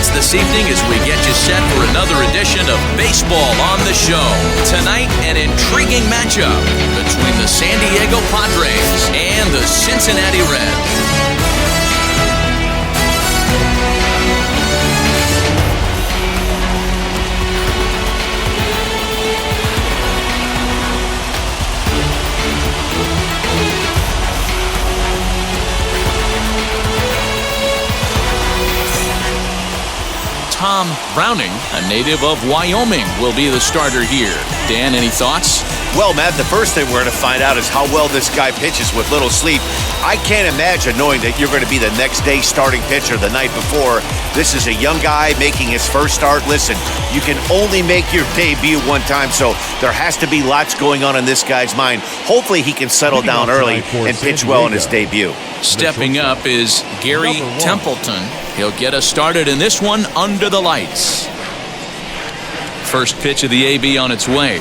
us this evening as we get you set for another edition of Baseball on the Show. Tonight, an intriguing matchup between the San Diego Padres and the Cincinnati Reds. Tom Browning, a native of Wyoming, will be the starter here. Dan, any thoughts? Well, Matt, the first thing we're going to find out is how well this guy pitches with little sleep. I can't imagine knowing that you're going to be the next day starting pitcher the night before. This is a young guy making his first start. Listen, you can only make your debut one time, so there has to be lots going on in this guy's mind. Hopefully he can settle down early and pitch well in his debut. Stepping up is Gary Templeton. He'll get us started in this one under the lights. First pitch of the AB on its way.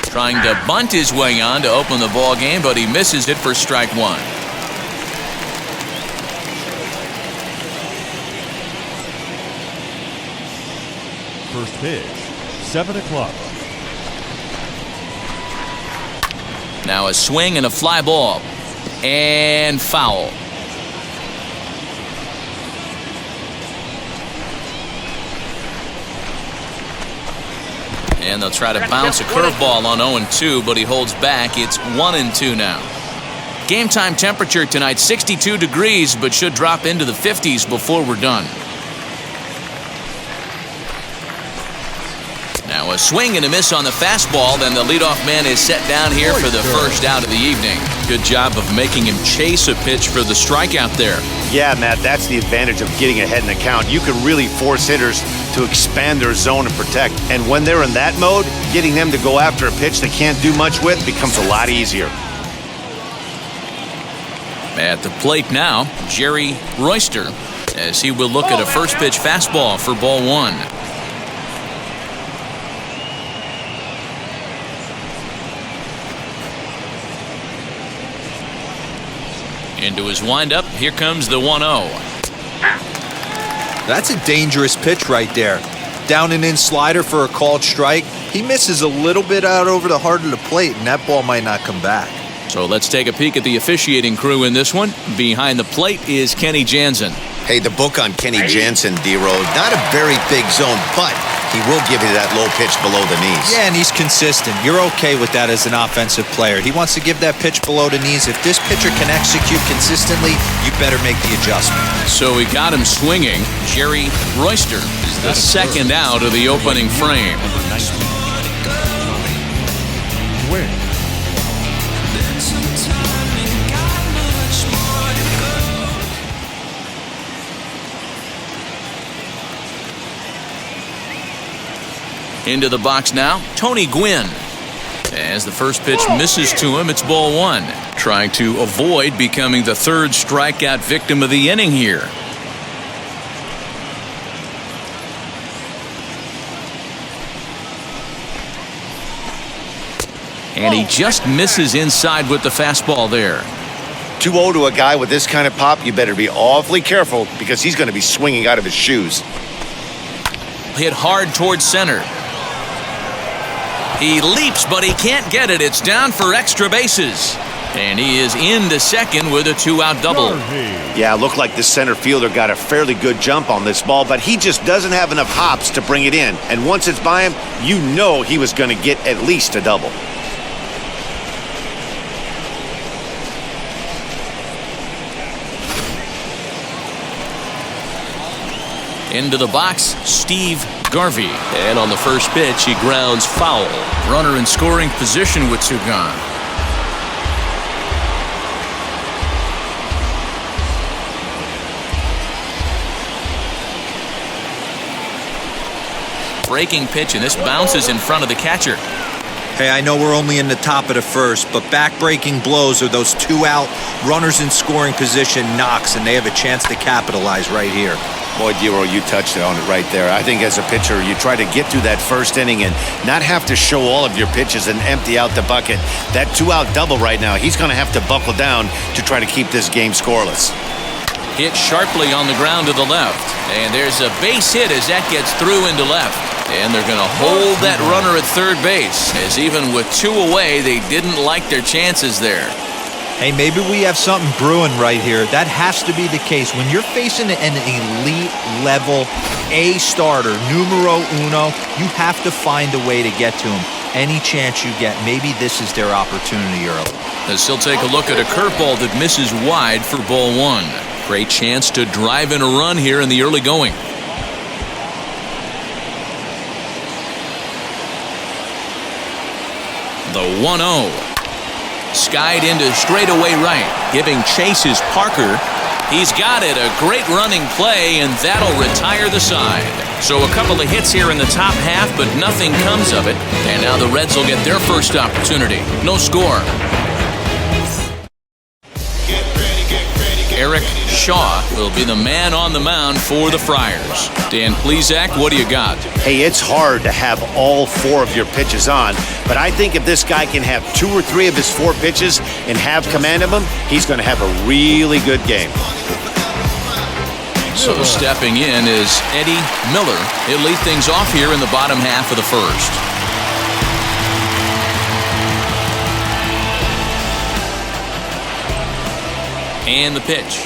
Trying to bunt his way on to open the ball game, but he misses it for strike one. First pitch, 7 o'clock. Now a swing and a fly ball. And foul. And they'll try to bounce a curveball on 0-2, but he holds back. It's 1-2 now. Game time temperature tonight, 62 degrees, but should drop into the 50s before we're done. Now a swing and a miss on the fastball. Then the leadoff man is set down here for the first out of the evening. Good job of making him chase a pitch for the strikeout there. Yeah, Matt, that's the advantage of getting ahead in the count. You can really force hitters to expand their zone and protect. And when they're in that mode, getting them to go after a pitch they can't do much with becomes a lot easier. At the plate now, Jerry Royster, as he will look at a first pitch fastball for ball one. Into his windup, here comes the 1-0. That's a dangerous pitch right there. Down and in slider for a called strike. He misses a little bit out over the heart of the plate, and that ball might not come back. So let's take a peek at the officiating crew in this one. Behind the plate is Kenny Jansen. Hey, the book on Kenny Jansen, D-Road, not a very big zone, but he will give you that low pitch below the knees. Yeah, and he's consistent. You're okay with that as an offensive player. He wants to give that pitch below the knees. If this pitcher can execute consistently, you better make the adjustment. So we got him swinging. Jerry Royster is the second out of the opening frame. Win. Into the box now, Tony Gwynn. As the first pitch misses to him, it's ball one. Trying to avoid becoming the third strikeout victim of the inning here. And he just misses inside with the fastball there. 2-0 to a guy with this kind of pop, you better be awfully careful because he's going to be swinging out of his shoes. Hit hard towards center. He leaps, but he can't get it. It's down for extra bases. And he is into second with a 2-out double. Yeah, looked like the center fielder got a fairly good jump on this ball, but he just doesn't have enough hops to bring it in. And once it's by him, you know he was going to get at least a double. Into the box, Steve Garvey. And on the first pitch, he grounds foul. Runner in scoring position with two gone. Breaking pitch, and this bounces in front of the catcher. Hey, I know we're only in the top of the first, but back-breaking blows are those 2-out runners in scoring position knocks, and they have a chance to capitalize right here. Boy, D-Row, you touched on it right there. I think as a pitcher, you try to get through that first inning and not have to show all of your pitches and empty out the bucket. That 2-out double right now, he's going to have to buckle down to try to keep this game scoreless. hit sharply on the ground to the left. And there's a base hit as that gets through into left. And they're going to hold that runner at third base, as even with 2 away, they didn't like their chances there. Hey, maybe we have something brewing right here. That has to be the case. When you're facing an elite level A starter, numero uno, you have to find a way to get to him. Any chance you get, maybe this is their opportunity early. As he'll take a look at a curveball that misses wide for ball 1. Great chance to drive in a run here in the early going. The 1-0. Skied into straightaway right. Giving chase is Parker. He's got it. A great running play, and that'll retire the side. So a couple of hits here in the top half, but nothing comes of it. And now the Reds will get their first opportunity. No score. Eric Shaw will be the man on the mound for the Friars. Dan Plesac, what do you got? Hey, it's hard to have all 4 of your pitches on, but I think if this guy can have 2 or 3 of his 4 pitches and have command of them, he's going to have a really good game. So stepping in is Eddie Miller. He'll lead things off here in the bottom half of the first. And the pitch.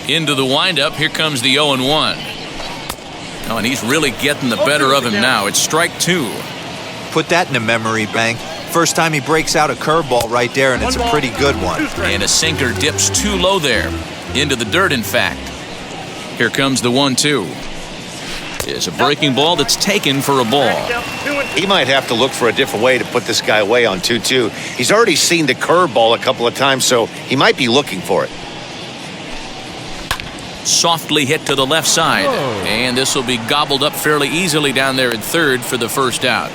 Into the windup. Here comes the 0-1. Oh, and he's really getting the better of him now. It's strike 2. Put that in the memory bank. First time he breaks out a curveball right there, and it's a pretty good one. And a sinker dips too low there. Into the dirt, in fact. Here comes the 1-2. It's a breaking ball that's taken for a ball. He might have to look for a different way to put this guy away on 2-2. He's already seen the curveball a couple of times, so he might be looking for it. Softly hit to the left side. And this will be gobbled up fairly easily down there at third for the first out.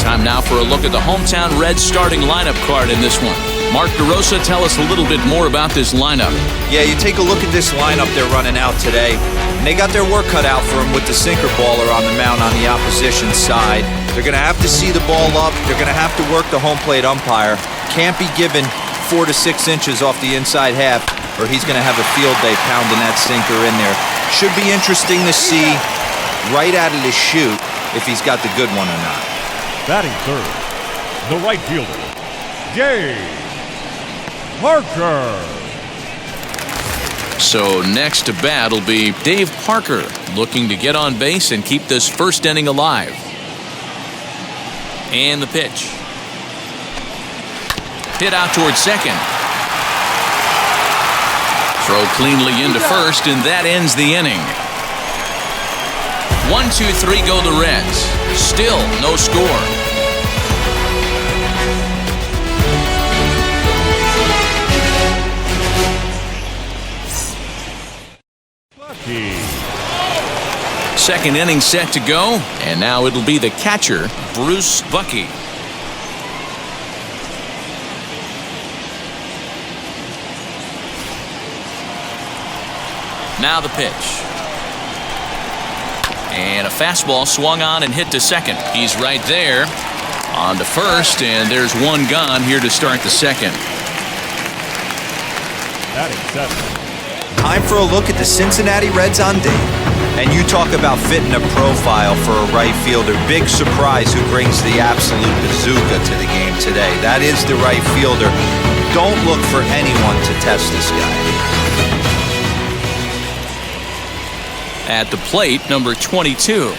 Time now for a look at the hometown Reds starting lineup card in this one. Mark DeRosa, tell us a little bit more about this lineup. Yeah, you take a look at this lineup they're running out today, and they got their work cut out for them with the sinker baller on the mound on the opposition side. They're going to have to see the ball up. They're going to have to work the home plate umpire. Can't be given 4 to 6 inches off the inside half, or he's going to have a field day pounding that sinker in there. Should be interesting to see right out of the chute if he's got the good one or not. Batting third, the right fielder, Jay Parker. So next to bat will be Dave Parker, looking to get on base and keep this first inning alive. And the pitch. Hit out towards second. Throw cleanly into first, and that ends the inning. 1, 2, 3 go the Reds. Still no score. Second inning set to go, and now it'll be the catcher, Bruce Bucky. Now the pitch. And a fastball swung on and hit to second. He's right there. On to first, and there's one gone here to start the second. Time for a look at the Cincinnati Reds on day. And you talk about fitting a profile for a right fielder. Big surprise who brings the absolute bazooka to the game today. That is the right fielder. Don't look for anyone to test this guy. At the plate, number 22.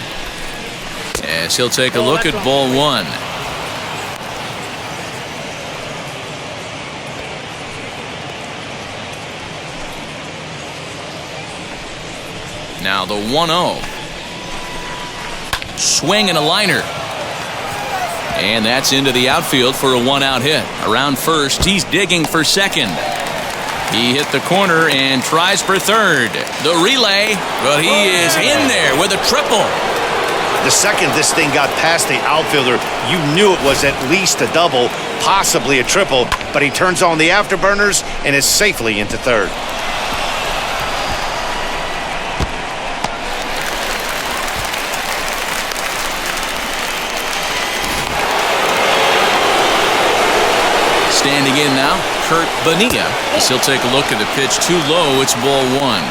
As he'll take a look at ball 1. Now the 1-0. Swing and a liner. And that's into the outfield for a 1-out hit. Around first, he's digging for second. He hit the corner and tries for third. The relay, but he is in there with a triple. The second this thing got past the outfielder, you knew it was at least a double. possibly a triple, but he turns on the afterburners and is safely into third. Standing in now, Kurt Bonilla. As he'll take a look at the pitch too low. It's ball one.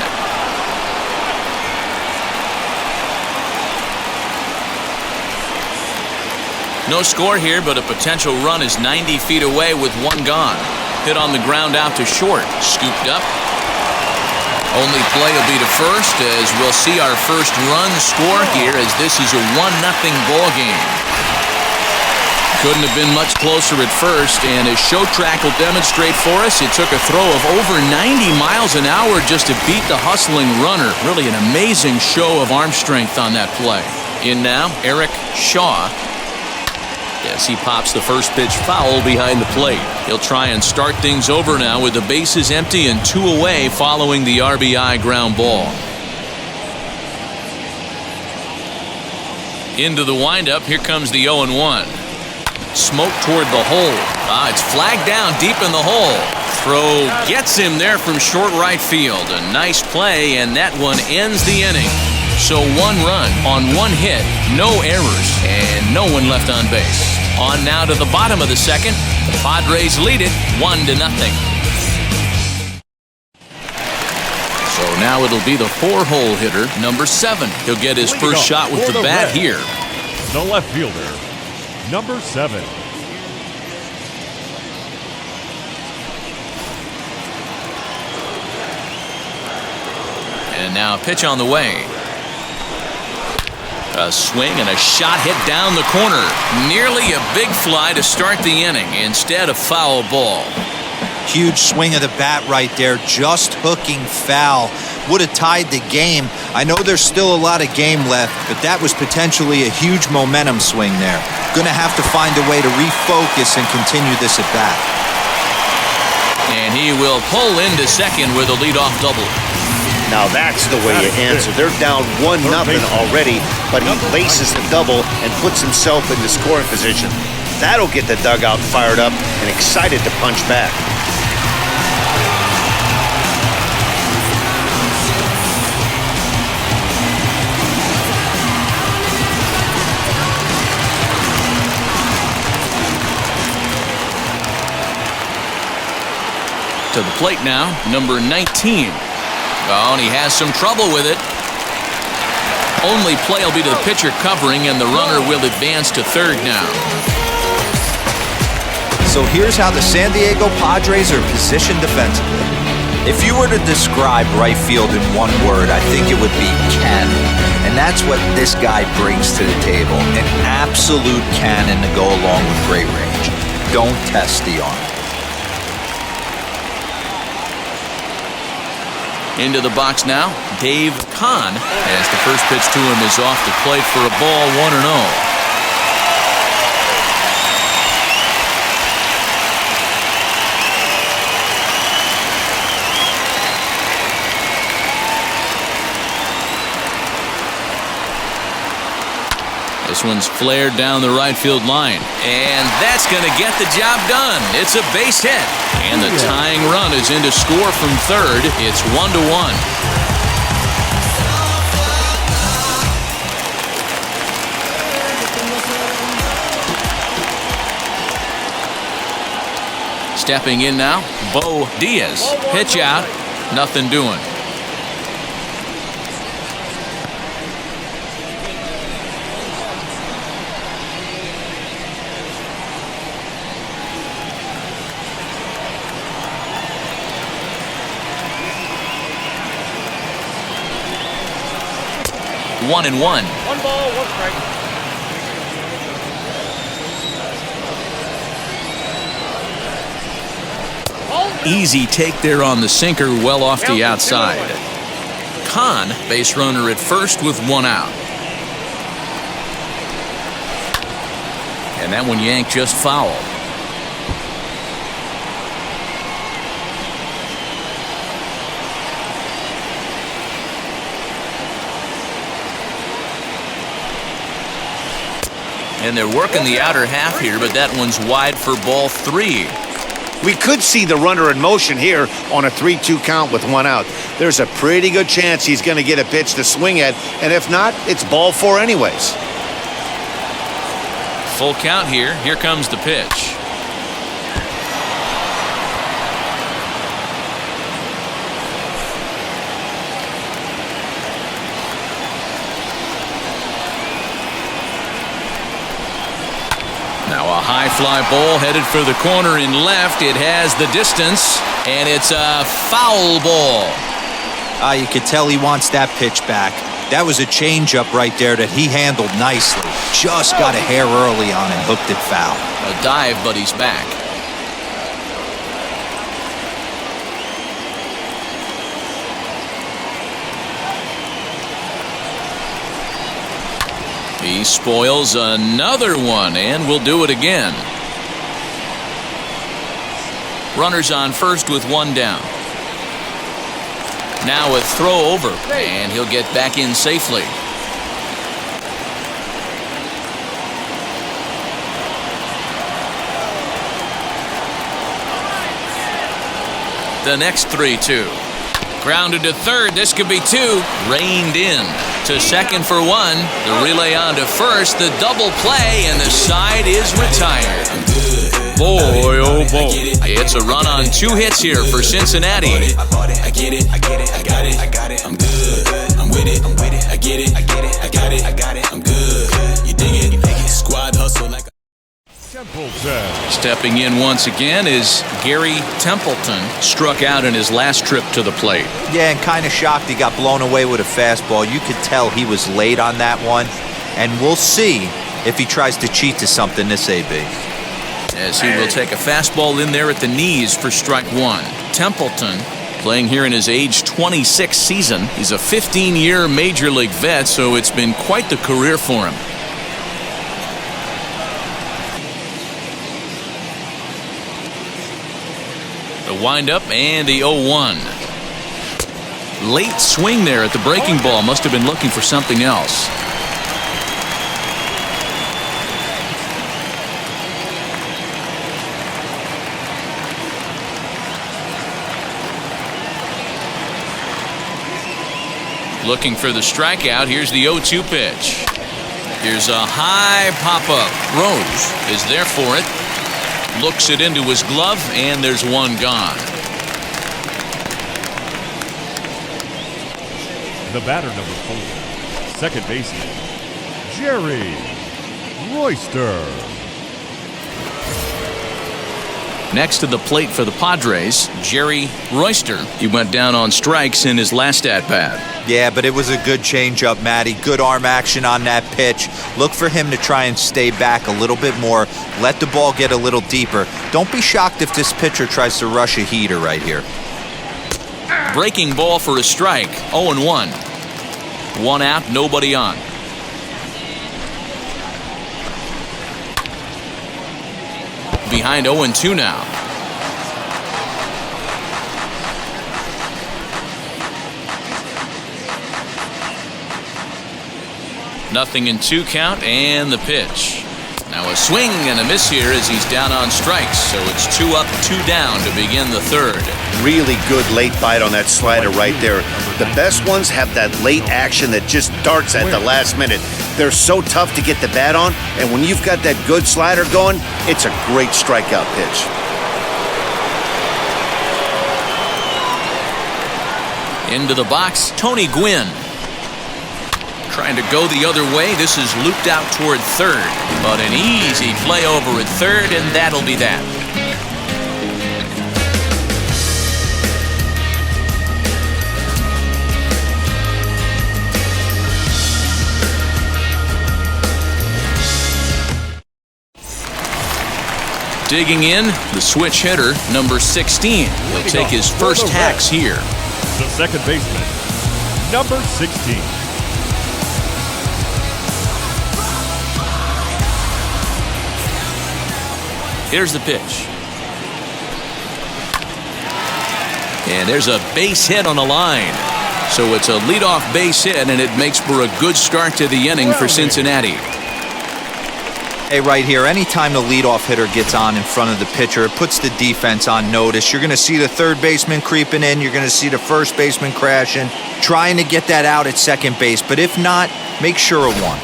No score here, but a potential run is 90 feet away with one gone. Hit on the ground out to short. Scooped up. Only play will be to first, as we'll see our first run score here, as this is a 1-0 ball game. Couldn't have been much closer at first, and as Show Track will demonstrate for us, it took a throw of over 90 miles an hour just to beat the hustling runner. Really an amazing show of arm strength on that play. In now, Eric Shaw. Yes, he pops the first pitch foul behind the plate. He'll try and start things over now with the bases empty and 2 away following the RBI ground ball. Into the windup, here comes the 0-1. Smoke toward the hole. It's flagged down deep in the hole. Throw gets him there from short right field. A nice play, and that one ends the inning. So 1 run on 1 hit, no errors, and no one left on base. On now to the bottom of the second. The Padres lead it 1-0. So now it'll be the 4-hole hitter, number 7. He'll get his first shot with the bat here. The left fielder, number 7. And now a pitch on the way. A swing and a shot hit down the corner. Nearly a big fly to start the inning. Instead, a foul ball. Huge swing of the bat right there, just hooking foul. Would have tied the game. I know there's still a lot of game left, but that was potentially a huge momentum swing there. Gonna have to find a way to refocus and continue this at bat. And he will pull into second with a leadoff double. Now that's the way you answer. They're down 1-0 already, but he laces the double and puts himself into scoring position. That'll get the dugout fired up and excited to punch back. To the plate now, number 19. Oh, and he has some trouble with it. Only play will be to the pitcher covering, and the runner will advance to third now. So here's how the San Diego Padres are positioned defensively. If you were to describe right field in one word, I think it would be cannon. And that's what this guy brings to the table. An absolute cannon to go along with great range. Don't test the arm. Into the box now, Dave Kahn, as the first pitch to him is off the plate for a ball, 1-0. This one's flared down the right field line, and that's going to get the job done. It's a base hit, and the tying run is in to score from third. It's 1-1. Stepping in now, Bo Diaz. Pitch out, nothing doing. One and one. 1 ball, 1 strike. Easy take there on the sinker, well off the outside. Kahn, base runner at first with 1 out. And that one yanked just foul. And they're working the outer half here, but that one's wide for ball 3. We could see the runner in motion here on a 3-2 count with 1 out. There's a pretty good chance he's going to get a pitch to swing at, and if not, it's ball 4 anyways. Full count here. Here comes the pitch. Now a high fly ball headed for the corner in left. It has the distance, and it's a foul ball. You could tell he wants that pitch back. That was a changeup right there that he handled nicely. Just got a hair early on and hooked it foul. A dive, but he's back. He spoils another one, and will do it again. Runners on first with 1 down. Now a throw over, and he'll get back in safely. The next 3-2. Grounded to third. This could be 2. Reined in to second for 1. The relay on to first. The double play, and the side is retired. Boy, oh boy. It's a run on 2 hits here for Cincinnati. I get it, I got it, I'm good. I'm with it, I get it, I got it, I'm good. You dig it, squad hustle like Stepping in once again is Gary Templeton. Struck out in his last trip to the plate. Yeah, and kind of shocked he got blown away with a fastball. You could tell he was late on that one. And we'll see if he tries to cheat to something this AB. As he will take a fastball in there at the knees for strike 1. Templeton playing here in his age 26 season. He's a 15-year major league vet, so it's been quite the career for him. The windup and the 0-1. Late swing there at the breaking ball. Must have been looking for something else. Looking for the strikeout. Here's the 0-2 pitch. Here's a high pop-up. Rose is there for it. Looks it into his glove, and there's 1 gone. The batter, number 4, second baseman, Jerry Royster. Next to the plate for the Padres, Jerry Royster. He went down on strikes in his last at-bat. Yeah, but it was a good changeup, Matty. Good arm action on that pitch. Look for him to try and stay back a little bit more. Let the ball get a little deeper. Don't be shocked if this pitcher tries to rush a heater right here. Breaking ball for a strike. 0-1. 1 out, nobody on. Behind 0-2 now. Nothing in 2 count, and the pitch. Now a swing and a miss here as he's down on strikes. So it's 2 up, 2 down to begin the 3rd. Really good late bite on that slider right there. The best ones have that late action that just darts at the last minute. They're so tough to get the bat on, and when you've got that good slider going, it's a great strikeout pitch. Into the box, Tony Gwynn. Trying to go the other way. This is looped out toward third. But an easy play over at third, and that'll be that. Digging in, the switch hitter, number 16. He'll take his first hacks here. The second baseman, number 16. Here's the pitch. And there's a base hit on the line. So it's a leadoff base hit, and it makes for a good start to the inning for Cincinnati. Hey, right here, anytime the leadoff hitter gets on in front of the pitcher, it puts the defense on notice. You're going to see the third baseman creeping in. You're going to see the first baseman crashing, trying to get that out at second base. But if not, make sure of one.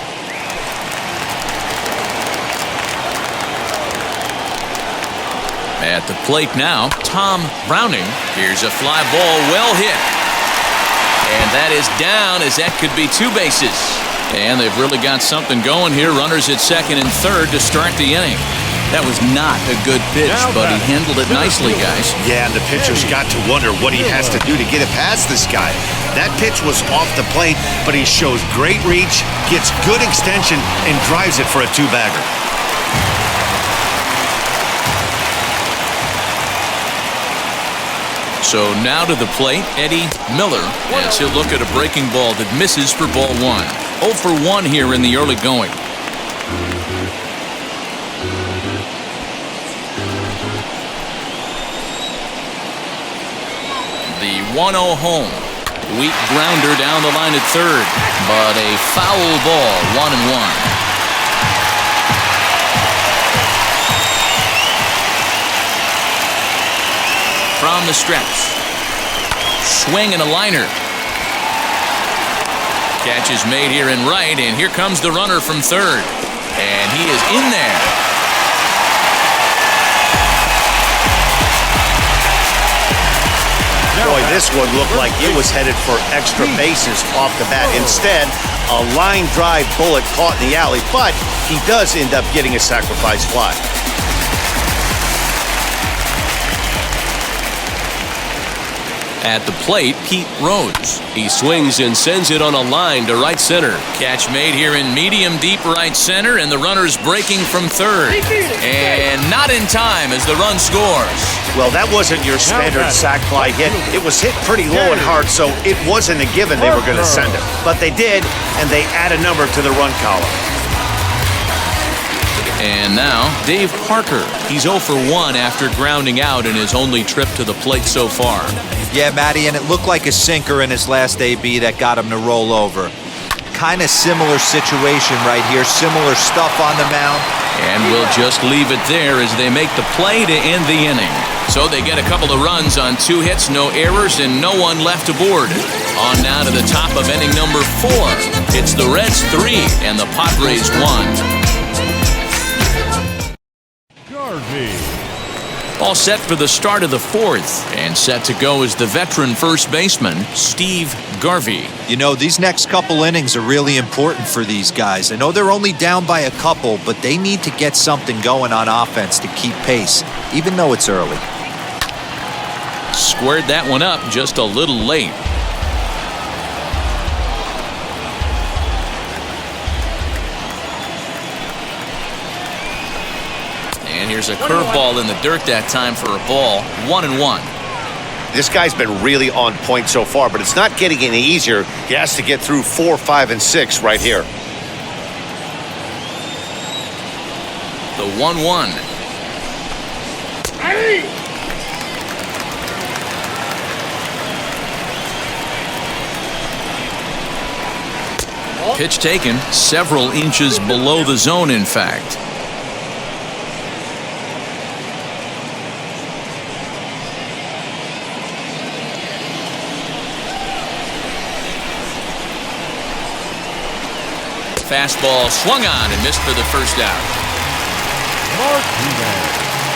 At the plate now, Tom Browning. Here's a fly ball, well hit. And that is down, as that could be 2 bases. And they've really got something going here. Runners at second and third to start the inning. That was not a good pitch, but he handled it nicely, guys. Yeah, and the pitcher's got to wonder what he has to do to get it past this guy. That pitch was off the plate, but he shows great reach, gets good extension, and drives it for a 2-bagger. So now to the plate, Eddie Miller, as he'll look at a breaking ball that misses for ball 1. 0 for 1 here in the early going. The 1-0 home. Weak grounder down the line at third, but a foul ball, 1-1. From the stretch. Swing and a liner. Catch is made here in right, and here comes the runner from third. And he is in there. Boy, this one looked like it was headed for extra bases off the bat. Instead, a line drive bullet caught in the alley, but he does end up getting a sacrifice fly. At the plate, Pete Rose. He swings and sends it on a line to right center. Catch made here in medium deep right center, and the runner's breaking from third. And not in time as the run scores. Well, that wasn't your standard sac fly hit. It was hit pretty low and hard, so it wasn't a given they were going to send it. But they did, and they add a number to the run column. And now, Dave Parker. He's 0 for 1 after grounding out in his only trip to the plate so far. Yeah, Matty, and it looked like a sinker in his last AB that got him to roll over. Kind of similar situation right here. Similar stuff on the mound. And we'll just leave it there as they make the play to end the inning. So they get a couple of runs on 2 hits, no errors, and no one left aboard. On now to the top of inning number 4. It's the Reds 3 and the Padres 1. All set for the start of the 4th, and set to go is the veteran first baseman, Steve Garvey. You know, these next couple innings are really important for these guys. I know they're only down by a couple, but they need to get something going on offense to keep pace, even though it's early. Squared that one up just a little late. And here's a curveball in the dirt that time for a ball. 1-1. This guy's been really on point so far, but it's not getting any easier. He has to get through 4, 5, and 6 right here. The 1-1. Pitch taken several inches below the zone, in fact. Fastball swung on and missed for the first out.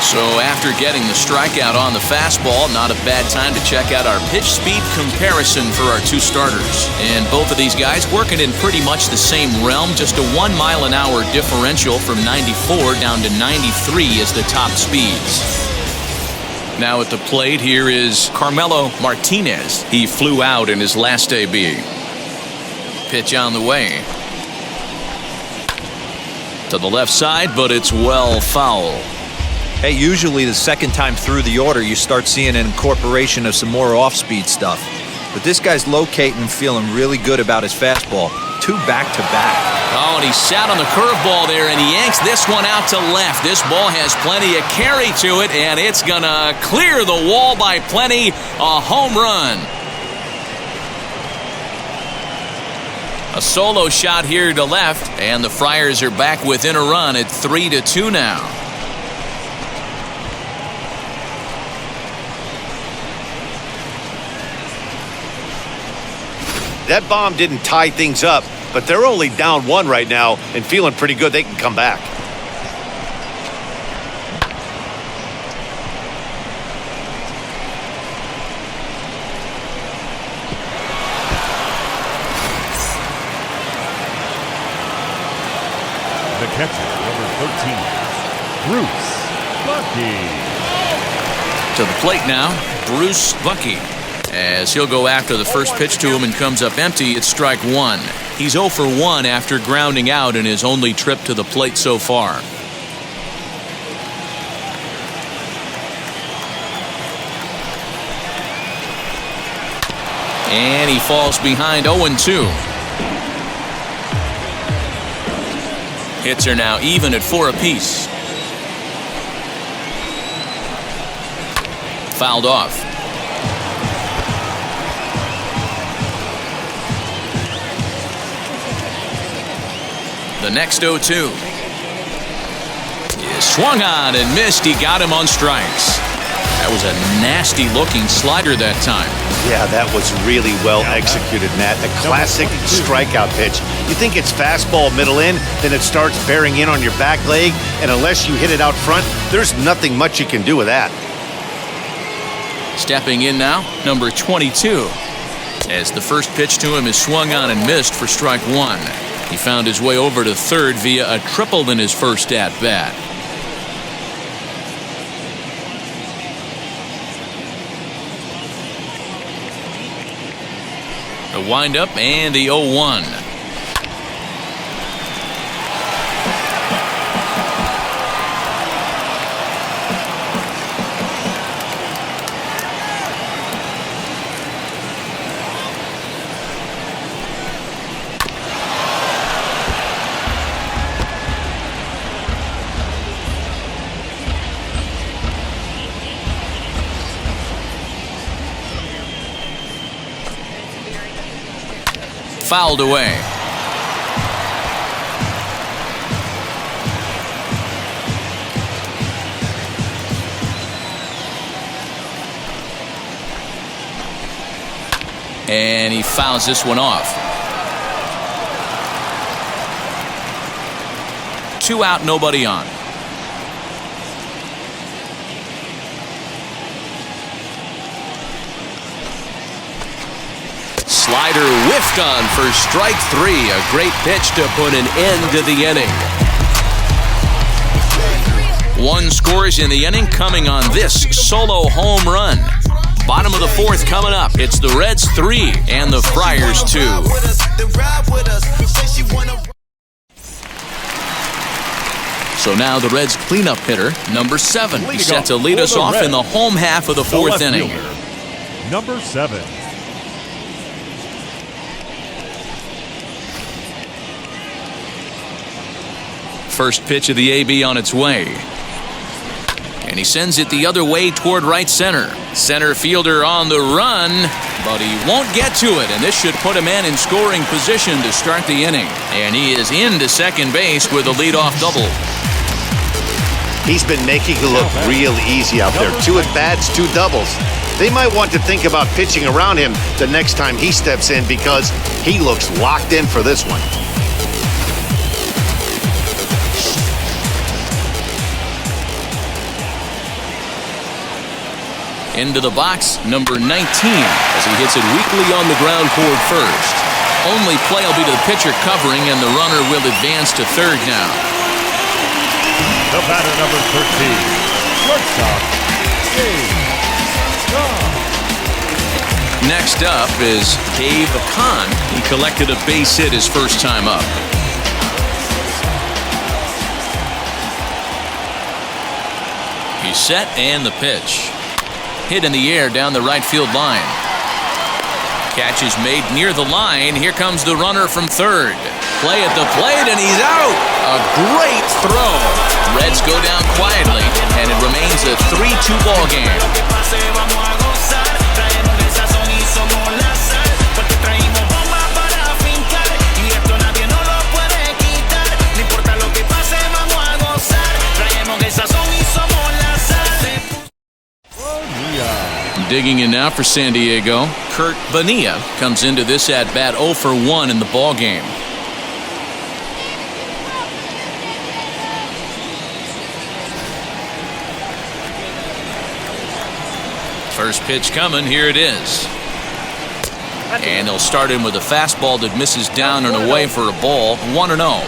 So after getting the strikeout on the fastball, not a bad time to check out our pitch speed comparison for our 2 starters. And both of these guys working in pretty much the same realm, just a 1 mile an hour differential from 94 down to 93 as the top speeds. Now at the plate, here is Carmelo Martinez. He flew out in his last AB. Pitch on the way. To the left side, but it's well foul. Hey, usually the second time through the order, you start seeing an incorporation of some more off-speed stuff. But this guy's locating and feeling really good about his fastball. 2 back-to-back. Oh, and he sat on the curveball there, and he yanks this one out to left. This ball has plenty of carry to it, and it's going to clear the wall by plenty. A home run. A solo shot here to left, and the Friars are back within a run at 3-2 now. That bomb didn't tie things up, but they're only down 1 right now and feeling pretty good they can come back. The catcher, number 13, Bruce Bucky. To the plate now, Bruce Bucky. As he'll go after the first pitch to him and comes up empty, it's strike 1. He's 0 for 1 after grounding out in his only trip to the plate so far. And he falls behind 0-2. Hits are now even at 4 apiece. Fouled off. The next 0-2 is swung on and missed. He got him on strikes. That was a nasty looking slider that time. Yeah, that was really well executed, Matt. A classic strikeout pitch. You think it's fastball middle in, then it starts bearing in on your back leg, and unless you hit it out front, there's nothing much you can do with that. Stepping in now, number 22. As the first pitch to him is swung on and missed for strike 1. He found his way over to third via a triple in his first at-bat. The windup and the 0-1. Fouled away. And he fouls this one off. 2 out, nobody on. Slider whiffed on for strike 3. A great pitch to put an end to the inning. 1 scores in the inning coming on this solo home run. Bottom of the 4th coming up. It's the Reds 3 and the Friars 2. So now the Reds cleanup hitter, number 7. He's set to lead us off in the home half of the 4th inning. Number 7. First pitch of the AB on its way. And he sends it the other way toward right center. Center fielder on the run, but he won't get to it, and this should put a man in scoring position to start the inning. And he is into second base with a leadoff double. He's been making it look real easy out there. 2 at-bats, 2 doubles. They might want to think about pitching around him the next time he steps in because he looks locked in for this one. Into the box, number 19, as he hits it weakly on the ground toward first. Only play will be to the pitcher covering, and the runner will advance to third now. The batter, number 13, shortstop, Ty Cobb. Next up is Dave Kahn. He collected a base hit his first time up. He's set, and the pitch. Hit in the air down the right field line. Catch is made near the line. Here comes the runner from third. Play at the plate, and he's out. A great throw. Reds go down quietly, and it remains a 3-2 ball game. Digging in now for San Diego, Kurt Bonilla comes into this at-bat 0 for 1 in the ball game. First pitch coming, here it is. And they'll start him with a fastball that misses down and away for a ball, 1-0.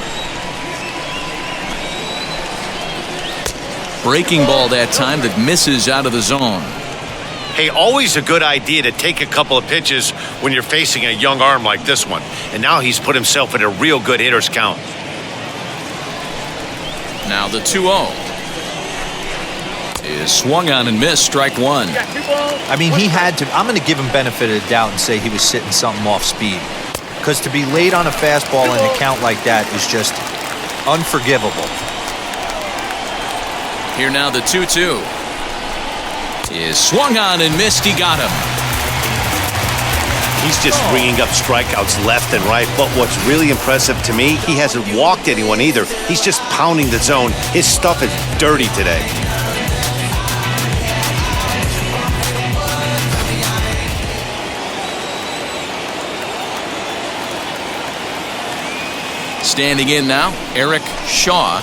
Breaking ball that time that misses out of the zone. Hey, always a good idea to take a couple of pitches when you're facing a young arm like this one. And now he's put himself in a real good hitter's count. Now the 2-0 is swung on and missed, strike one. I mean, he had to. I'm going to give him benefit of the doubt and say he was sitting something off speed. Because to be late on a fastball in a count like that is just unforgivable. Here now the 2-2 is swung on and missed. He got him. He's just bringing up strikeouts left and right. But what's really impressive to me, he hasn't walked anyone either. He's just pounding the zone. His stuff is dirty today. Standing in now, Eric Shaw.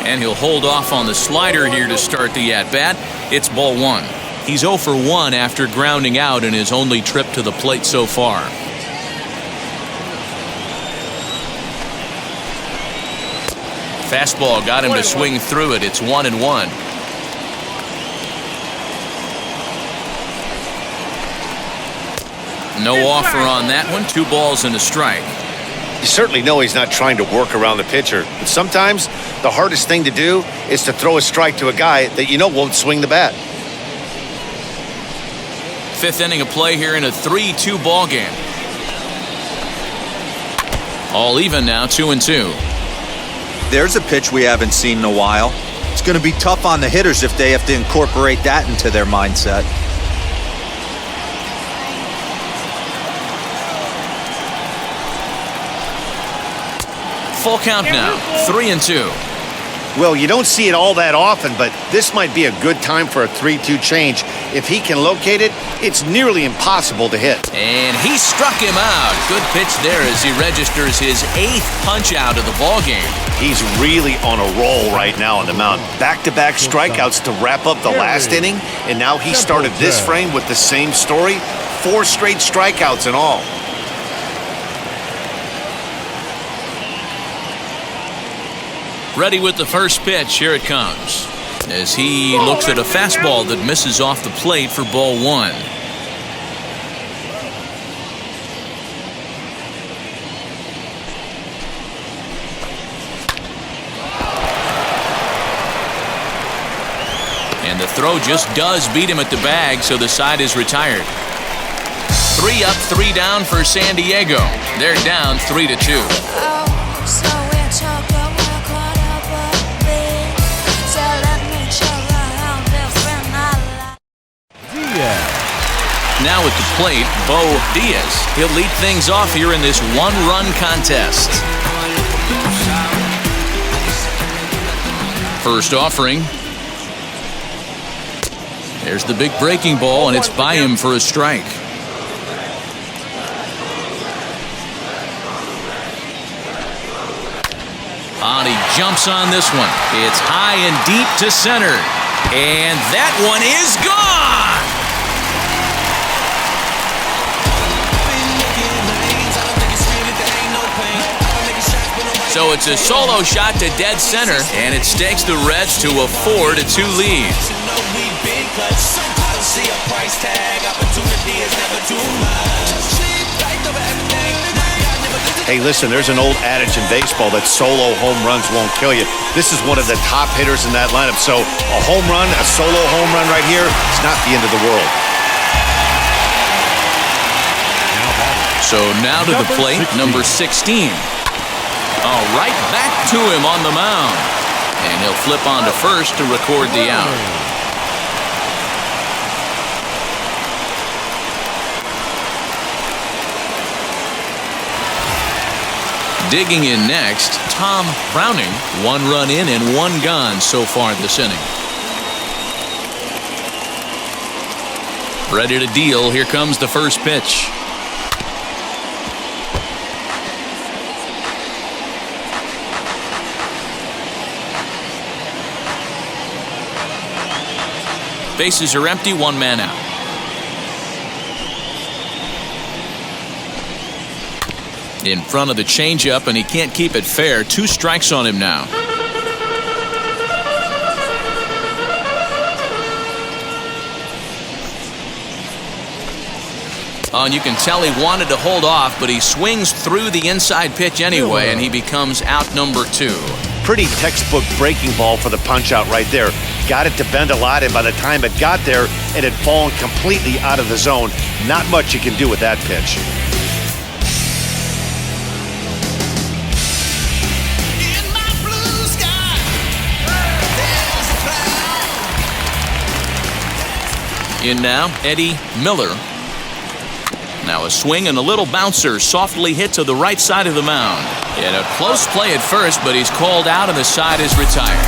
And he'll hold off on the slider here to start the at-bat. It's ball one. He's 0 for 1 after grounding out in his only trip to the plate so far. Fastball got him to swing through it. It's 1-1. No offer on that one. 2 balls and a strike. You certainly know he's not trying to work around the pitcher. But sometimes the hardest thing to do is to throw a strike to a guy that you know won't swing the bat. 5th inning of play here in a 3-2 ball game. All even now, 2-2. There's a pitch we haven't seen in a while. It's going to be tough on the hitters if they have to incorporate that into their mindset. Full count now, 3-2. Well, you don't see it all that often, but this might be a good time for a 3-2 change. If he can locate it, it's nearly impossible to hit. And he struck him out. Good pitch there as he registers his 8th punch out of the ball game. He's really on a roll right now on the mound. Back-to-back strikeouts to wrap up the last inning, and now he started this frame with the same story. 4 straight strikeouts in all. Ready with the first pitch. Here it comes. As he looks at a fastball that misses off the plate for ball one. And the throw just does beat him at the bag, so the side is retired. 3 up, 3 down for San Diego. They're down 3-2. Now at the plate, Bo Diaz. He'll lead things off here in this 1-run contest. First offering. There's the big breaking ball, and it's by him for a strike. And he jumps on this one. It's high and deep to center. And that one is gone! So it's a solo shot to dead center, and it stakes the Reds to a 4-2 lead. Hey, listen, there's an old adage in baseball that solo home runs won't kill you. This is one of the top hitters in that lineup. So a home run, a solo home run right here, it's not the end of the world. So now to the plate, number 16. All right, back to him on the mound. And he'll flip on to first to record the out. Digging in next, Tom Browning. 1 run in and 1 gone so far this inning. Ready to deal. Here comes the first pitch. Bases are empty, one man out. In front of the changeup, and he can't keep it fair. 2 strikes on him now. Oh, and you can tell he wanted to hold off, but he swings through the inside pitch anyway, and he becomes out number 2. Pretty textbook breaking ball for the punch out right there. Got it to bend a lot, and by the time it got there, it had fallen completely out of the zone. Not much you can do with that pitch. In now, Eddie Miller. Now a swing and a little bouncer softly hit to the right side of the mound. And a close play at first, but he's called out and the side is retired.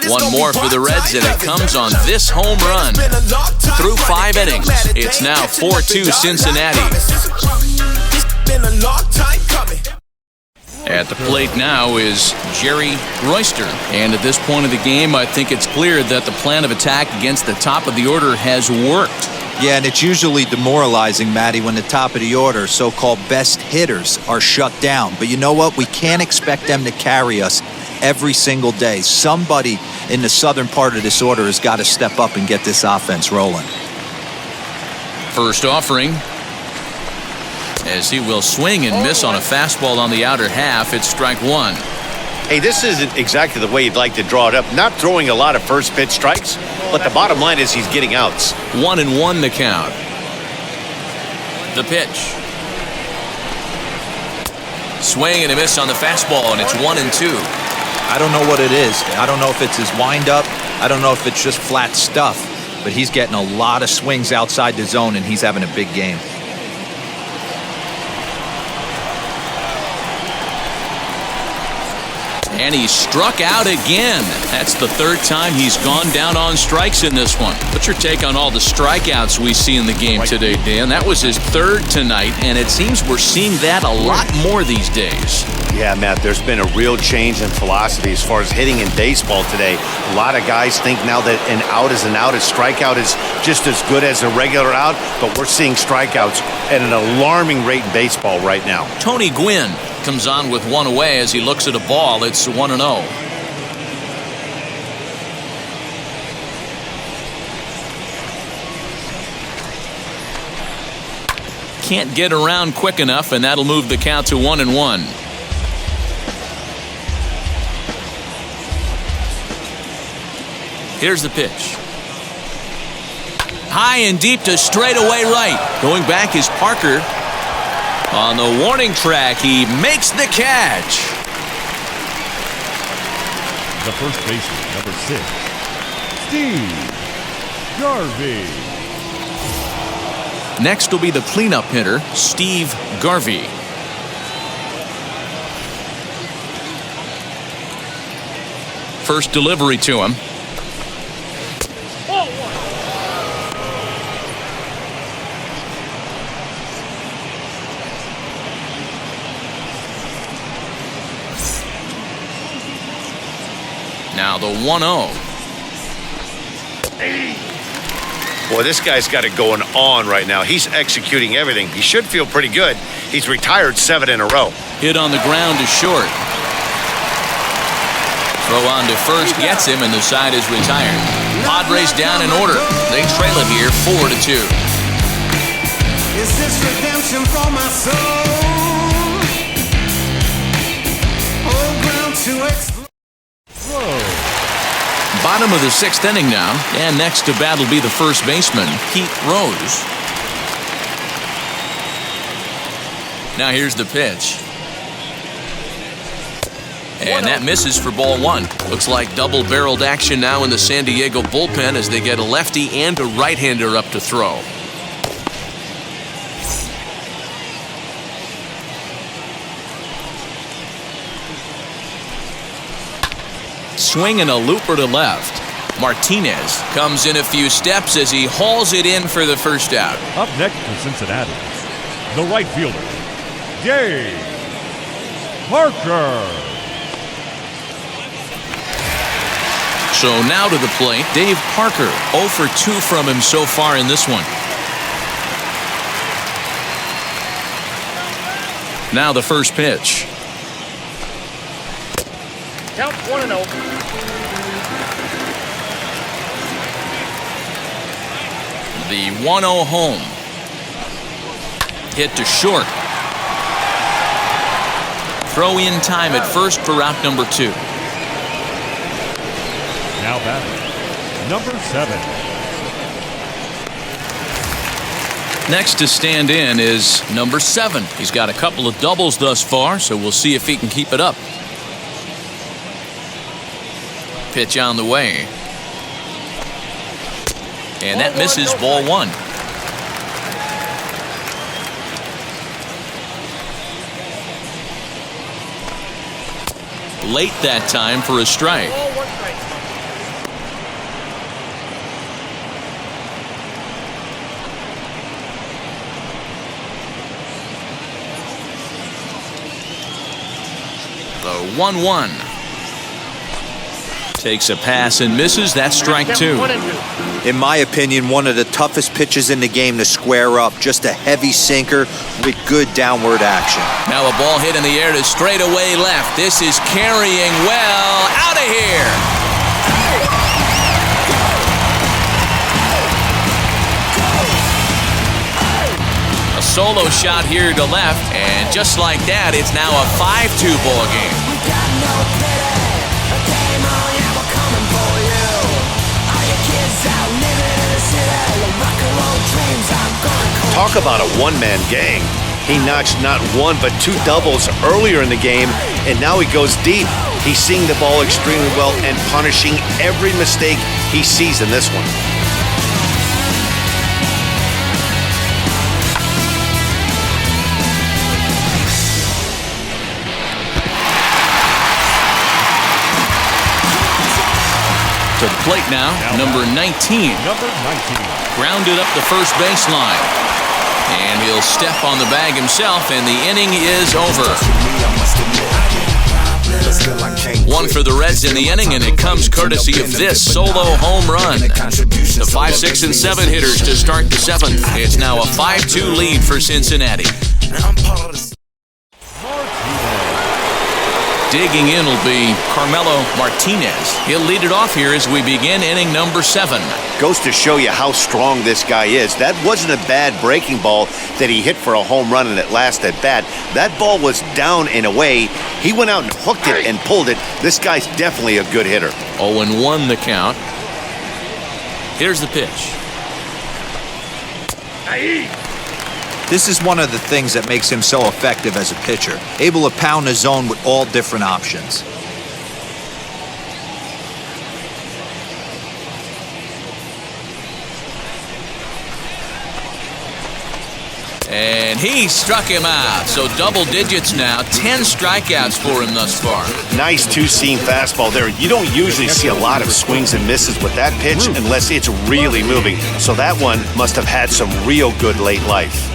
One more for the Reds, and it comes on this home run. Through 5 innings, it's now 4-2 Cincinnati. At the plate now is Jerry Royster. And at this point of the game, I think it's clear that the plan of attack against the top of the order has worked. Yeah, and it's usually demoralizing, Matty, when the top of the order, so-called best hitters, are shut down. But you know what? We can't expect them to carry us every single day. Somebody in the southern part of this order has got to step up and get this offense rolling. First offering, as he will swing and miss on a fastball on the outer half. It's strike 1. Hey, this isn't exactly the way you'd like to draw it up. Not throwing a lot of first pitch strikes, but the bottom line is he's getting outs. 1-1 the count. The pitch. Swing and a miss on the fastball, and it's 1-2. I don't know what it is. I don't know if it's his windup. I don't know if it's just flat stuff. But he's getting a lot of swings outside the zone, and he's having a big game. And he struck out again. That's the 3rd time he's gone down on strikes in this one. What's your take on all the strikeouts we see in the game today, Dan? That was his 3rd tonight, and it seems we're seeing that a lot more these days. Yeah, Matt, there's been a real change in philosophy as far as hitting in baseball today. A lot of guys think now that an out is an out. A strikeout is just as good as a regular out, but we're seeing strikeouts at an alarming rate in baseball right now. Tony Gwynn comes on with 1 away as he looks at a ball. It's 1-0. Can't get around quick enough, and that'll move the count to 1-1. Here's the pitch. High and deep to straightaway right. Going back is Parker. On the warning track, he makes the catch. The first baseman, number 6, Steve Garvey. Next will be the cleanup hitter, Steve Garvey. First delivery to him. Now the 1-0. Boy, this guy's got it going on right now. He's executing everything. He should feel pretty good. He's retired 7 in a row. Hit on the ground is short. Throw on to first gets him, and the side is retired. Padres down in order. They trail it here 4-2. Is this redemption for my soul? Old ground to explode. Bottom of the 6th inning now, and next to bat will be the first baseman, Pete Rose. Now here's the pitch. And that misses for ball 1. Looks like double-barreled action now in the San Diego bullpen as they get a lefty and a right-hander up to throw. Swing and a looper to left. Martinez comes in a few steps as he hauls it in for the first out. Up next for Cincinnati, the right fielder, Dave Parker. So now to the plate, Dave Parker. 0 for 2 from him so far in this one. Now the first pitch. Count 1-0. The 1-0 home. Hit to short. Throw in time at first for out number 2. Now batting, number 7. Next to stand in is number 7. He's got a couple of doubles thus far, so we'll see if he can keep it up. Pitch on the way. And that misses, ball 1. Late that time for a strike. The 1-1. Takes a pass and misses. That's strike 2. In my opinion, one of the toughest pitches in the game to square up. Just a heavy sinker with good downward action. Now a ball hit in the air to straightaway left. This is carrying well. Out of here. A solo shot here to left, and just like that, it's now a 5-2 ball game. Talk about a one-man gang. He notched not 1 but 2 doubles earlier in the game, and now he goes deep. He's seeing the ball extremely well and punishing every mistake he sees in this one. To the plate now, number 19. Grounded up the first baseline. And he'll step on the bag himself, and the inning is over. 1 for the Reds in the inning, and it comes courtesy of this solo home run. The 5, 6, and 7 hitters to start the 7th. It's now a 5-2 lead for Cincinnati. Digging in will be Carmelo Martinez. He'll lead it off here as we begin inning number 7. Goes to show you how strong this guy is. That wasn't a bad breaking ball that he hit for a home run in that last at bat. That ball was down and away. He went out and hooked it and pulled it. This guy's definitely a good hitter. 0-1 the count. Here's the pitch. This is one of the things that makes him so effective as a pitcher, able to pound the zone with all different options. And he struck him out. So double digits now. 10 strikeouts for him thus far. Nice two-seam fastball there. You don't usually see a lot of swings and misses with that pitch unless it's really moving. So that one must have had some real good late life.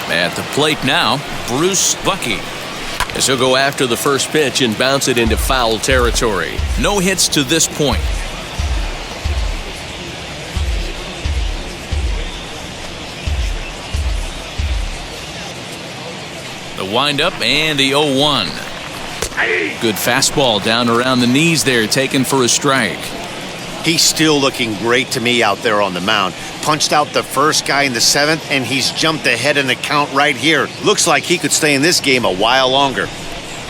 At the plate now, Bruce Bucky. As he'll go after the first pitch and bounce it into foul territory. No hits to this point. The windup and the 0-1. Good fastball down around the knees there, taken for a strike. He's still looking great to me out there on the mound. Punched out the first guy in the 7th, and he's jumped ahead in the count right here. Looks like he could stay in this game a while longer.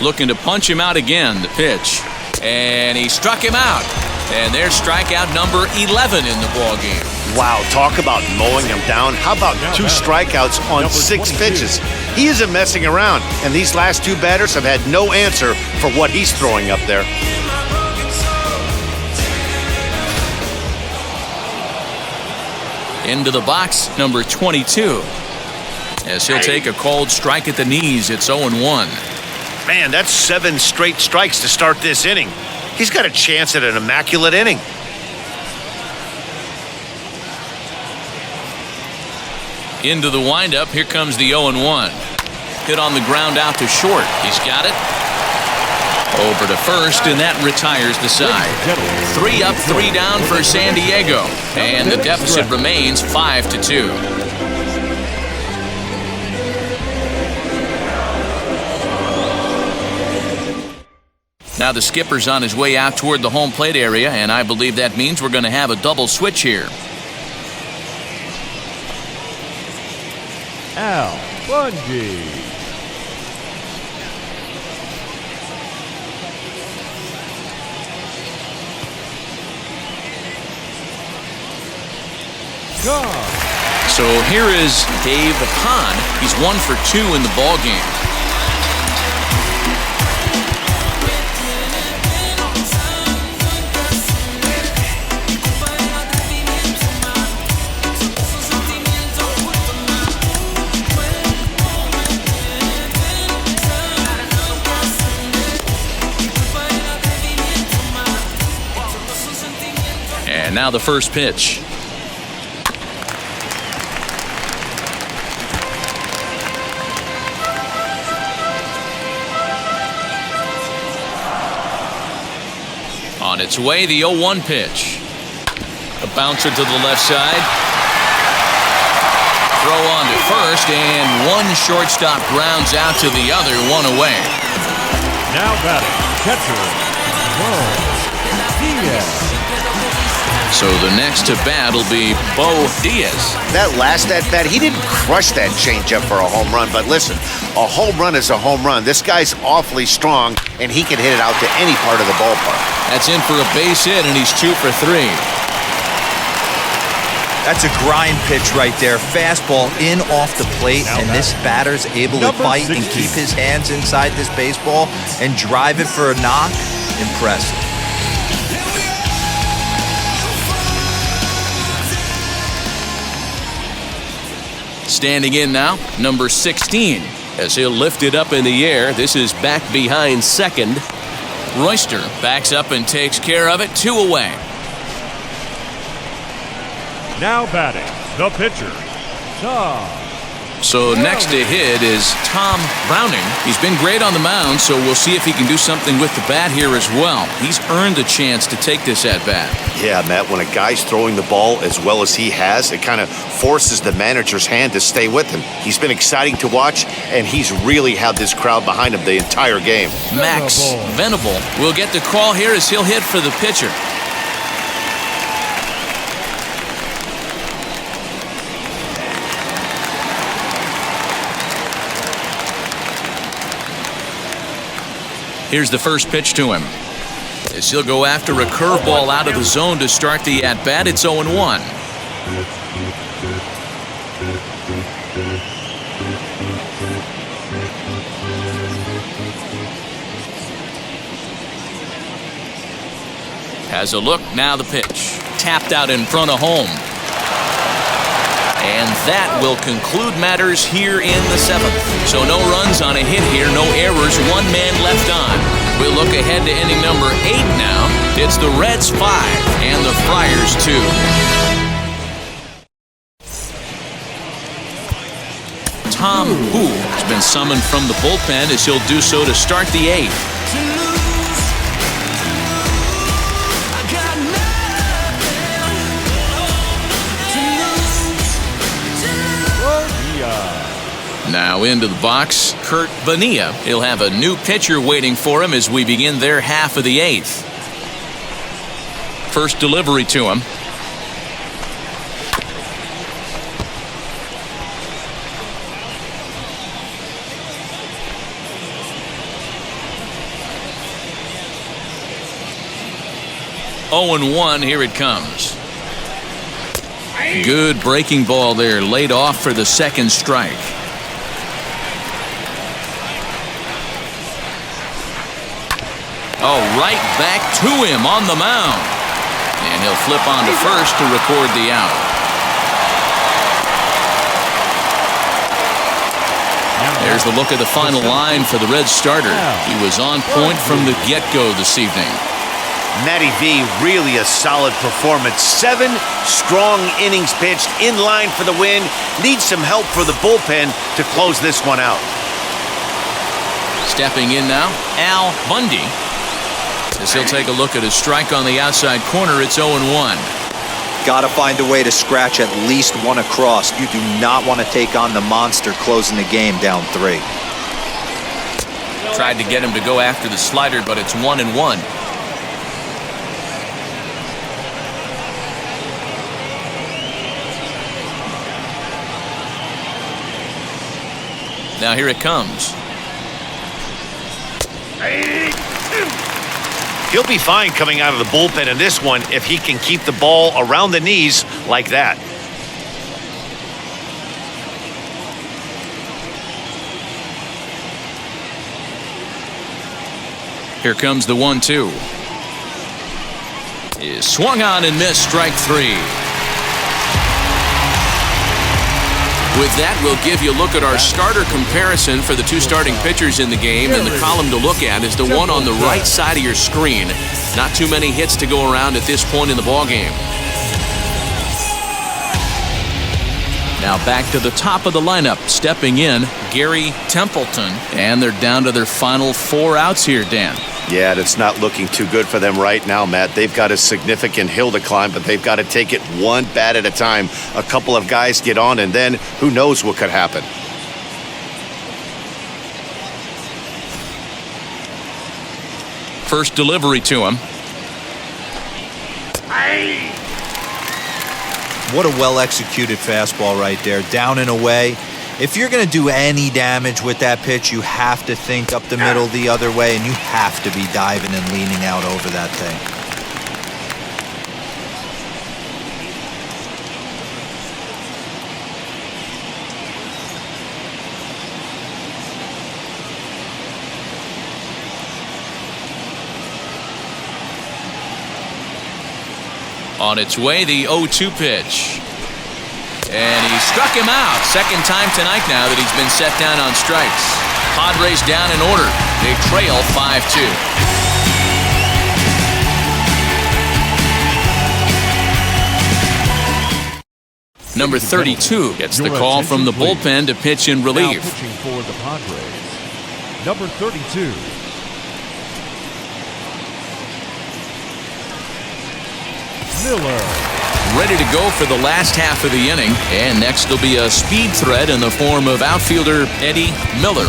Looking to punch him out again, the pitch. And he struck him out. And there's strikeout number 11 in the ballgame. Wow, talk about mowing him down. How about 2 strikeouts on 6 pitches? He isn't messing around, and these last 2 batters have had no answer for what he's throwing up there. Into the box, number 22. As he'll take a called strike at the knees, it's 0-1. Man, that's 7 straight strikes to start this inning. He's got a chance at an immaculate inning. Into the windup. Here comes the 0-1. Hit on the ground out to short. He's got it. Over to first, and that retires the side. 3 up, 3 down for San Diego. And the deficit remains 5-2. Now the skipper's on his way out toward the home plate area, and I believe that means we're going to have a double switch here. Al Bundy. So here is Dave Hahn. He's 1 for 2 in the ball game. And now the first pitch. On its way, the 0-1 pitch. A bouncer to the left side. Throw on to first, and one shortstop grounds out to the other, 1 away. Now batting, catcher, Diaz. So the next to bat will be Bo Diaz. That last at-bat, he didn't crush that changeup for a home run, but listen, a home run is a home run. This guy's awfully strong, and he can hit it out to any part of the ballpark. That's in for a base hit, and he's 2 for 3. That's a grind pitch right there. Fastball in off the plate, and this batter's able to bite and keep his hands inside this baseball and drive it for a knock. Impressive. Standing in now, number 16, as he'll lift it up in the air. This is back behind second. Royster backs up and takes care of it, 2 away. Now batting, the pitcher, Tom. So next to hit is Tom Browning. He's been great on the mound, so we'll see if he can do something with the bat here as well. He's earned a chance to take this at-bat. Yeah, Matt, when a guy's throwing the ball as well as he has, it kind of forces the manager's hand to stay with him. He's been exciting to watch, and he's really had this crowd behind him the entire game. Max Venable will get the call here as he'll hit for the pitcher. Here's the first pitch to him. As he'll go after a curveball out of the zone to start the at-bat. It's 0-1. Has a look, now the pitch. Tapped out in front of home. And that will conclude matters here in the 7th. So no runs on a hit here, no errors, 1 man left on. We'll look ahead to inning number 8 now. It's the Reds 5 and the Friars 2. Tom Hu has been summoned from the bullpen as he'll do so to start the 8th. Now into the box, Kurt Bonilla. He'll have a new pitcher waiting for him as we begin their half of the 8th. First delivery to him. Oh, 0-1, here it comes. Good breaking ball there, laid off for the second strike. Oh, right back to him on the mound. And he'll flip on to first to record the out. There's the look at the final line for the Reds starter. He was on point from the get-go this evening. Matty V, really a solid performance. 7 strong innings pitched, in line for the win. Needs some help for the bullpen to close this one out. Stepping in now, Al Bundy. As he'll take a look at a strike on the outside corner, it's 0-1. Got to find a way to scratch at least one across. You do not want to take on the monster closing the game down 3. Tried to get him to go after the slider, but it's 1-1. Now here it comes. He'll be fine coming out of the bullpen in this one if he can keep the ball around the knees like that. Here comes the 1-2. Is swung on and missed, strike 3. With that, we'll give you a look at our starter comparison for the 2 starting pitchers in the game, and the column to look at is the one on the right side of your screen. Not too many hits to go around at this point in the ballgame. Now back to the top of the lineup. Stepping in, Gary Templeton. And they're down to their final 4 outs here, Dan. Yeah, that's not looking too good for them right now, Matt. They've got a significant hill to climb, but they've got to take it one bat at a time. A couple of guys get on, and then who knows what could happen. First delivery to him. What a well-executed fastball right there. Down and away. If you're going to do any damage with that pitch, you have to think up the middle the other way, and you have to be diving and leaning out over that thing. On its way, the 0-2 pitch. And he struck him out. Second time tonight now that he's been set down on strikes. Padres down in order. They trail 5-2. Number 32 gets the call from the bullpen to pitch in relief. Now pitching for the Padres, number 32. Miller. Ready to go for the last half of the inning. And next will be a speed threat in the form of outfielder Eddie Miller.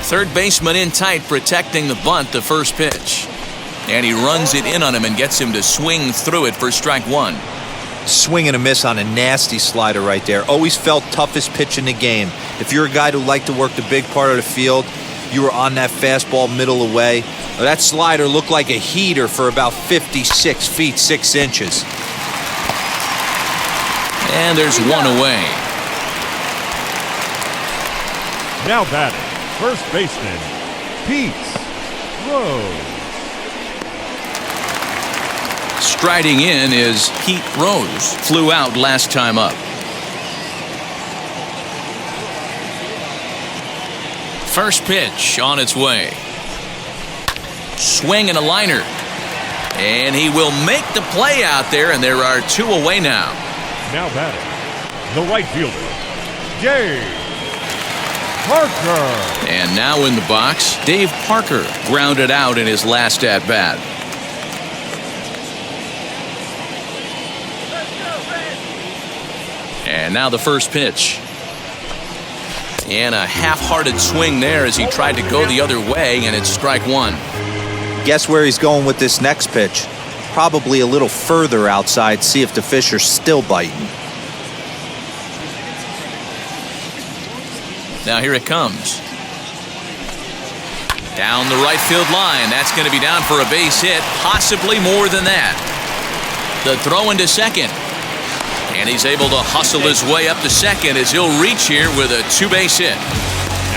Third baseman in tight, protecting the bunt, the first pitch. And he runs it in on him and gets him to swing through it for strike 1. Swing and a miss on a nasty slider right there. Always felt toughest pitch in the game. If you're a guy who liked to work the big part of the field, you were on that fastball middle away. That slider looked like a heater for about 56 feet 6 inches. And there's one away. Now batting, first baseman, Pete Rose. Striding in is Pete Rose. Flew out last time up. First pitch on its way. Swing and a liner. And he will make the play out there, and there are 2 away now. Now batting, the right fielder, Dave Parker. And now in the box, Dave Parker grounded out in his last at-bat. And now the first pitch. And a half-hearted swing there as he tried to go the other way, and it's strike 1. Guess where he's going with this next pitch? Probably a little further outside, see if the fish are still biting. Now here it comes. Down the right field line. That's going to be down for a base hit, possibly more than that. The throw into second. And he's able to hustle his way up to second as he'll reach here with a 2-base hit.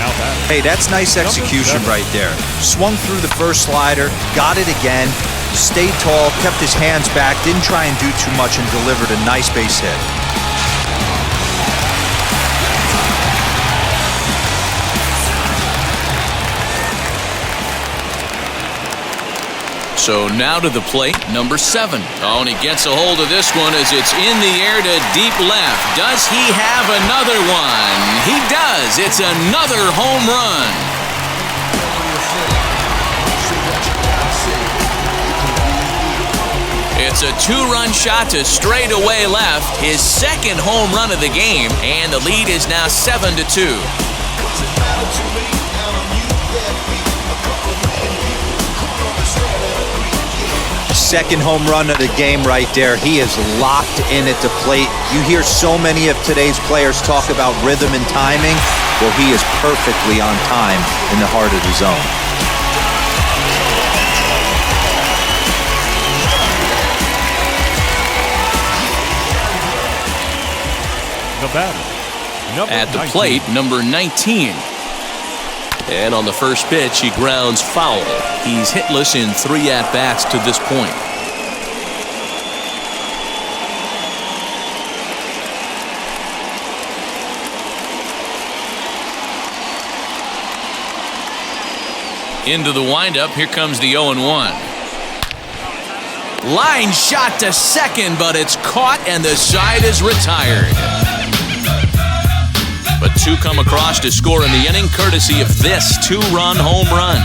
Now that. Hey, that's nice execution right there. Swung through the first slider, got it again, stayed tall, kept his hands back, didn't try and do too much, and delivered a nice base hit. So now to the plate, number 7. Oh, and he gets a hold of this one as it's in the air to deep left. Does he have another one? He does. It's another home run. It's a 2-run shot to straightaway left, his second home run of the game, and the lead is now 7-2. Second home run of the game right there. He is locked in at the plate. You hear so many of today's players talk about rhythm and timing. Well, he is perfectly on time in the heart of the zone. The batter, number At the 19. plate, number 19. And on the first pitch, he grounds foul. He's hitless in 3 at-bats to this point. Into the windup, here comes the 0-1. Line shot to second, but it's caught and the side is retired. But 2 come across to score in the inning, courtesy of this 2-run home run.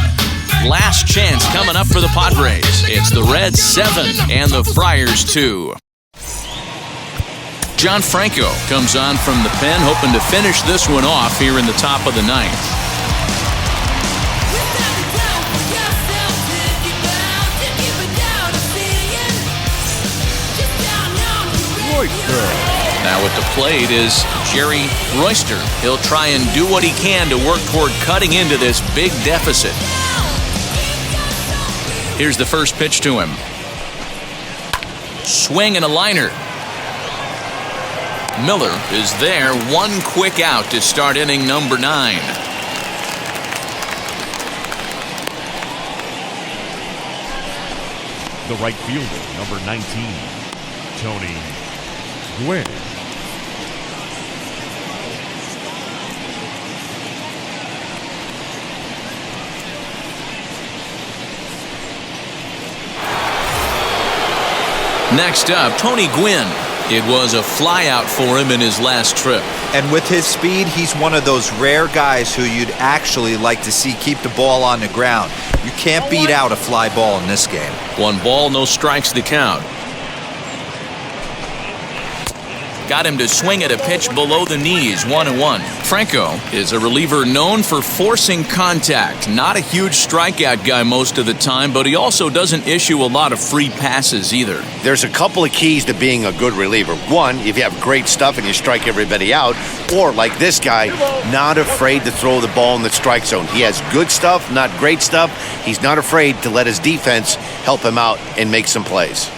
Last chance coming up for the Padres. It's the Reds 7 and the Friars 2. John Franco comes on from the pen, hoping to finish this one off here in the top of the 9th. Now at the plate is Jerry Royster. He'll try and do what he can to work toward cutting into this big deficit. Here's the first pitch to him. Swing and a liner. Miller is there, 1 quick out to start inning number 9. The right fielder, number 19, Tony Gwynn. Next up, Tony Gwynn. It was a flyout for him in his last trip. And with his speed, he's one of those rare guys who you'd actually like to see keep the ball on the ground. You can't beat out a fly ball in this game. 1 ball, no strikes the count. Got him to swing at a pitch below the knees, 1-1. Franco is a reliever known for forcing contact. Not a huge strikeout guy most of the time, but he also doesn't issue a lot of free passes either. There's a couple of keys to being a good reliever. One, if you have great stuff and you strike everybody out, or like this guy, not afraid to throw the ball in the strike zone. He has good stuff, not great stuff. He's not afraid to let his defense help him out and make some plays.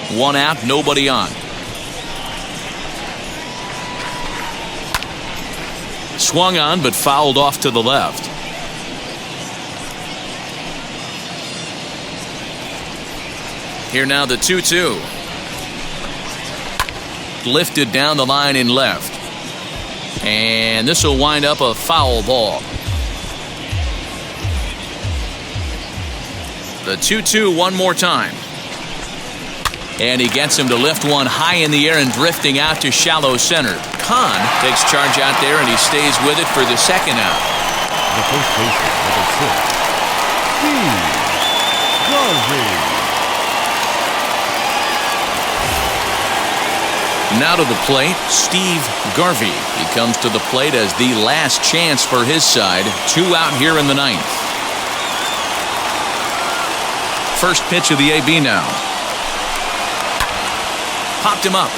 1 out, nobody on. Swung on, but fouled off to the left. Here now the 2-2. Lifted down the line in left. And this will wind up a foul ball. The 2-2 one more time. And he gets him to lift one high in the air and drifting out to shallow center. Kahn takes charge out there and he stays with it for the second out. The first baseman, number 6, Steve Garvey. Now to the plate, Steve Garvey. He comes to the plate as the last chance for his side. 2 out here in the 9th. First pitch of the AB now. Popped him up.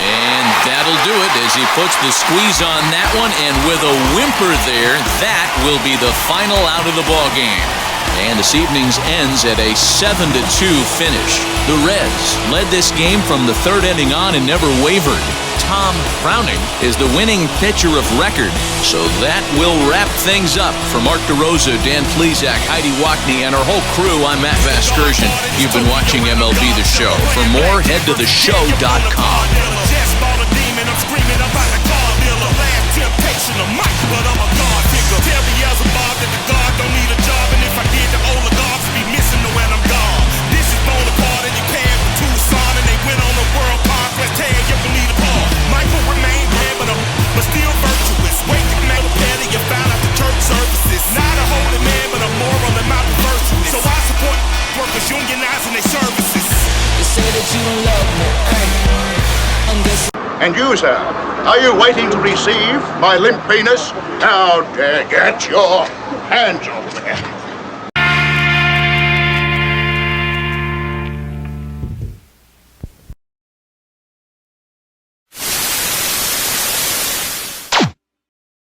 And that'll do it as he puts the squeeze on that one, and with a whimper there, that will be the final out of the ball game. And this evening's ends at a 7-2 finish. The Reds led this game from the 3rd inning on and never wavered. Tom Browning is the winning pitcher of record. So that will wrap things up. For Mark DeRosa, Dan Plesac, Heidi Wackney, and our whole crew, I'm Matt Vasgersian. You've been watching MLB The Show. For more, head to theshow.com. Temptation of Mike, but I'm a God figure. Tell me as a Bob that the God don't need a job, and if I did, the oligarchs would be missing the when I'm gone. This is Bonaparte, and he paired with Tucson, and they went on the world conquest. Tear you believe the Paul. Michael remained dead, but still virtuous. Wake up, man, repair you found out the church services. Not a holy man, but a moral and not virtuous. So I support workers unionizing their services. You say that you don't love me, hey. And you, sir, are you waiting to receive my limp penis? Now, get your hands off me.